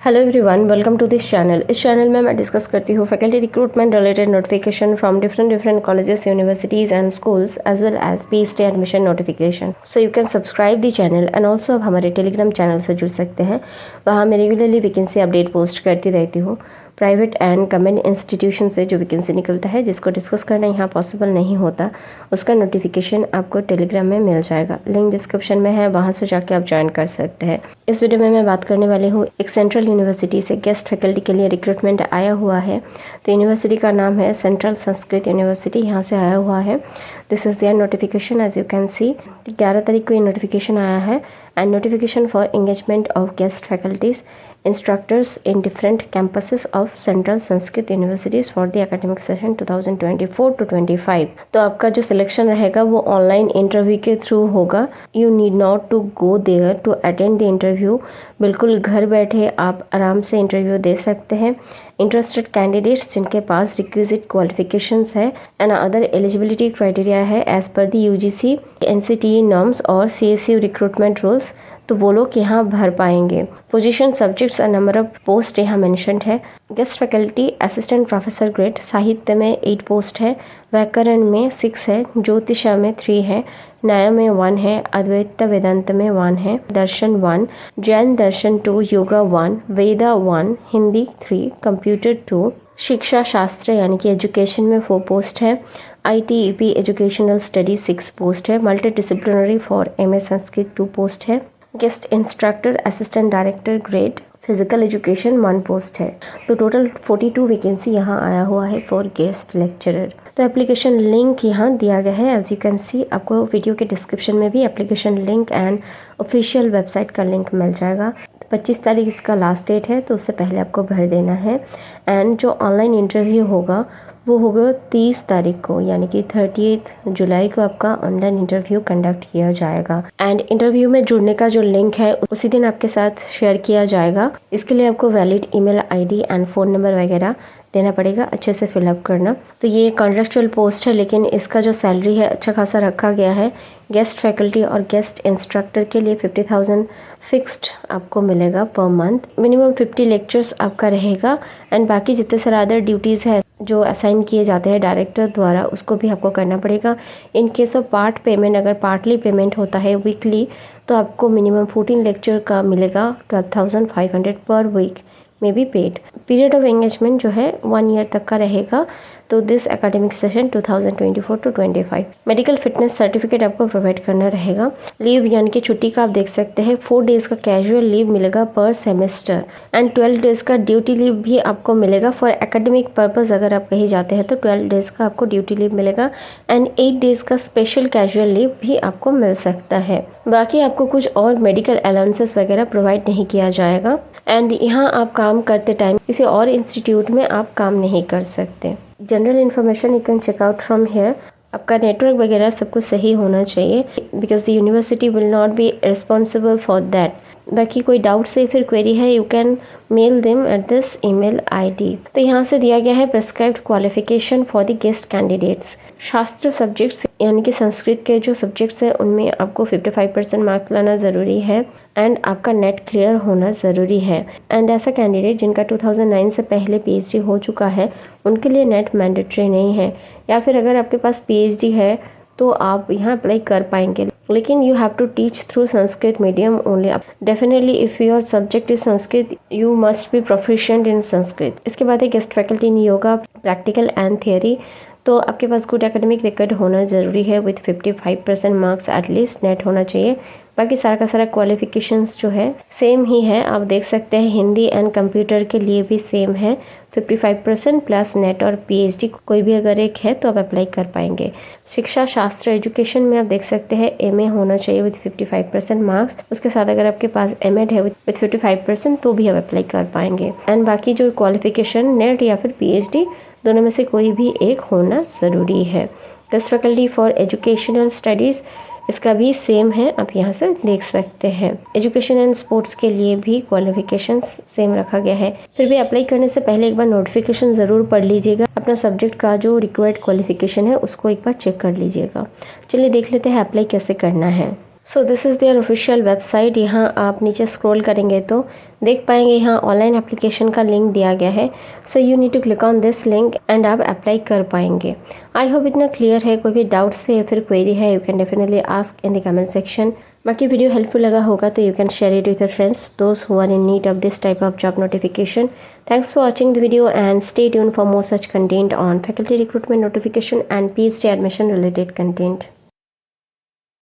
Hello everyone, welcome to this channel. इस channel में मैं डिस्कस करती हूँ faculty recruitment related notification from different colleges, universities and schools as well as PhD admission notification. So you can subscribe the channel and also आप हमारे Telegram channel से जुड़ सकते हैं। वहाँ मैं रेगुलरली वैकेंसी अपडेट पोस्ट करती रहती हूँ। प्राइवेट एंड गवर्नमेंट इंस्टीट्यूशन से जो वैकेंसी निकलता है जिसको डिस्कस करना यहाँ पॉसिबल नहीं होता, उसका नोटिफिकेशन आपको टेलीग्राम में मिल जाएगा। लिंक डिस्क्रिप्शन में है, वहाँ से जाके आप ज्वाइन कर सकते हैं। इस वीडियो में मैं बात करने वाली हूँ एक सेंट्रल यूनिवर्सिटी से गेस्ट फैकल्टी के लिए रिक्रूटमेंट आया हुआ है। तो यूनिवर्सिटी का नाम है सेंट्रल संस्कृत यूनिवर्सिटी, यहाँ से आया हुआ है। This is there notification as you can see. 11 तारीख को ये नोटिफिकेशन आया है and notification for engagement of guest faculties instructors in different campuses of central Sanskrit universities for the academic session 2024 to 25। तो आपका जो सिलेक्शन रहेगा वो ऑनलाइन इंटरव्यू के थ्रू होगा। You need not to go there to attend the interview. बिल्कुल घर बैठे आप आराम से इंटरव्यू दे सकते हैं। इंटरेस्टेड कैंडिडेट्स जिनके पास रिक्विजिट क्वालिफिकेशंस है एंड अदर एलिजिबिलिटी क्राइटेरिया है as per the UGC NCTE norms और CSU रिक्रूटमेंट रूल्स, तो वो लोग यहाँ भर पाएंगे। पोजीशन, सब्जेक्ट्स और नंबर ऑफ पोस्ट यहाँ मेंशन्ड है। Guest faculty assistant professor grade, साहित्य में 8 पोस्ट है, व्याकरण में 6 है, ज्योतिषा में 3 है, न्याय में 1 है, अद्वैत वेदांत में 1 है, दर्शन 1, जैन दर्शन 2, योगा 1, वेदा 1, हिंदी 3, कंप्यूटर 2, शिक्षा शास्त्र यानी कि एजुकेशन में 4 पोस्ट है, ITEP एजुकेशनल स्टडी 6 पोस्ट है, multidisciplinary for MA Sanskrit 2 post है, guest instructor assistant director grade physical education 1 post है। तो टोटल 42 वैकेंसी यहाँ आया हुआ है फॉर गेस्ट लेक्चरर। तो एप्लीकेशन लिंक यहाँ दिया गया है एज यू कैन सी। आपको वीडियो के डिस्क्रिप्शन में भी application link and official website का लिंक मिल जाएगा। 25 तारीख इसका लास्ट डेट है, तो उससे पहले आपको भर देना है। एंड जो ऑनलाइन इंटरव्यू होगा वो होगा 30 तारीख को, यानी कि 30 जुलाई को आपका ऑनलाइन इंटरव्यू कंडक्ट किया जाएगा। एंड इंटरव्यू में जुड़ने का जो लिंक है उसी दिन आपके साथ शेयर किया जाएगा। इसके लिए आपको valid email ID and phone number वगैरह देना पड़ेगा, अच्छे से फिलअप करना। तो ये कॉन्ट्रेक्चुअल पोस्ट है, लेकिन इसका जो सैलरी है अच्छा खासा रखा गया है। गेस्ट फैकल्टी और गेस्ट इंस्ट्रक्टर के लिए 50,000 फिक्स्ड आपको मिलेगा पर मंथ। मिनिमम 50 लेक्चर्स आपका रहेगा एंड बाकी जितने सारे अदर ड्यूटीज़ है जो असाइन किए जाते हैं डायरेक्टर द्वारा, उसको भी आपको करना पड़ेगा। In case of part payment, अगर पार्टली पेमेंट होता है वीकली, तो आपको मिनिमम 14 लेक्चर का मिलेगा 12,500 पर वीक में भी पेड। पीरियड ऑफ एंगेजमेंट जो है 1 ईयर तक का रहेगा। तो this academic session 2024 to 25 medical fitness certificate आपको प्रोवाइड करना रहेगा। लीव यानी कि छुट्टी का आप देख सकते हैं 4 डेज का कैजुअल लीव मिलेगा पर सेमेस्टर एंड 12 डेज का ड्यूटी लीव भी आपको मिलेगा फॉर एकेडमिक पर्पस। अगर आप कहीं जाते हैं तो 12 डेज का आपको ड्यूटी लीव मिलेगा एंड 8 डेज का स्पेशल कैजुअल लीव भी आपको मिल सकता है। बाकी आपको कुछ और मेडिकल अलाउंसेस वगैरह प्रोवाइड नहीं किया जाएगा एंड यहाँ आप काम करते टाइम किसी और इंस्टीट्यूट में आप काम नहीं कर सकते। General information you can check out from here. आपका नेटवर्क वगैरह सब कुछ सही होना चाहिए because the university will not be responsible for that. बाकी कोई डाउट से फिर क्वेरी है, you can mail them at this email ID। तो यहाँ से दिया गया है prescribed qualification for the guest candidates. शास्त्र सब्जेक्ट्स यानी कि संस्कृत के जो सब्जेक्ट्स हैं उनमें आपको 55% मार्क्स लाना ज़रूरी है एंड आपका नेट क्लियर होना ज़रूरी है। एंड ऐसा कैंडिडेट जिनका 2009 से पहले PhD हो चुका है उनके लिए नेट मैंडेटरी नहीं है, या फिर अगर आपके पास PhD है तो आप यहाँ अप्लाई कर पाएंगे, लेकिन you have to teach through Sanskrit medium only. Definitely if your subject is Sanskrit you must be proficient in Sanskrit. इसके बाद है guest faculty in yoga practical and theory. तो आपके पास गुड एकेडमिक रिकॉर्ड होना ज़रूरी है विथ 55% मार्क्स एटलीस्ट नेट होना चाहिए। बाकी सारा का सारा क्वालिफिकेशंस जो है सेम ही है, आप देख सकते हैं। हिंदी एंड कंप्यूटर के लिए भी सेम है, 55% प्लस नेट और PhD कोई भी अगर एक है तो आप अप्लाई कर पाएंगे। शिक्षा शास्त्र एजुकेशन में आप देख सकते हैं MA होना चाहिए विथ 55% मार्क्स। उसके साथ अगर आपके पास MEd है विथ 55% तो भी आप अप्लाई कर पाएंगे। एंड बाकी जो क्वालिफिकेशन नेट या फिर PhD दोनों में से कोई भी एक होना ज़रूरी है। Guest faculty for educational studies इसका भी सेम है, आप यहाँ से देख सकते हैं। एजुकेशन एंड स्पोर्ट्स के लिए भी क्वालिफिकेशंस सेम रखा गया है। फिर भी अप्लाई करने से पहले एक बार नोटिफिकेशन ज़रूर पढ़ लीजिएगा। अपना सब्जेक्ट का जो रिक्वायर्ड क्वालिफिकेशन है उसको एक बार चेक कर लीजिएगा। चलिए देख लेते हैं अप्लाई कैसे करना है। So this is there official website. यहाँ आप नीचे स्क्रॉल करेंगे तो देख पाएंगे यहाँ ऑनलाइन एप्लीकेशन का लिंक दिया गया है। So you need to click on this link and आप अप्लाई कर पाएंगे। आई होप इतना क्लियर है। कोई भी डाउट्स है या फिर क्वेरी है, you can definitely ask in the comment section. बाकी वीडियो हेल्पफुल लगा होगा तो you can share it with your friends, those who are in need of this type of job notification. Thanks for watching the video and stay tuned for more such content on faculty recruitment notification and PhD admission related content.